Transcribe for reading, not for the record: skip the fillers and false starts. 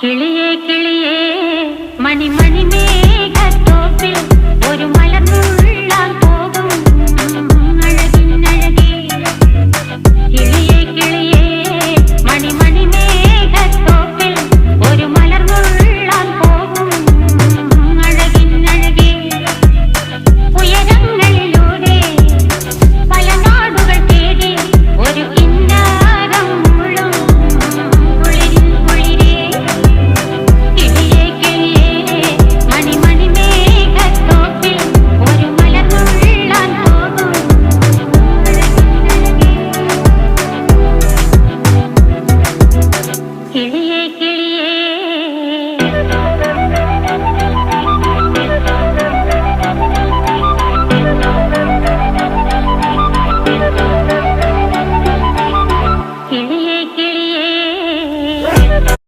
കിളിയേ കിളിയേ മണിമണി മേഘത്തോപ്പിൽ ഒരു മലർന്നുള്ളാൻ പോകും അഴകിനഴകേ. കിളിയേ കിളിയേ മണിമണി മേഘത്തോപ്പിൽ ഒരു മലർന്നുള്ളാൻ പോകും അഴകിനഴകേ. ഉയരങ്ങളിലൂടെ പല നാടുകൾ തേടി ഒരു കിന്നാരം മുള്ളും കുളിരിൻ കുളിരേ. കിളിയേ കിളിയേ മണിമണി മേഘത്തോപ്പിൽ ഒരു മലർന്നുള്ളാൻ പോകും അഴകിനഴകേ. കിളിയേ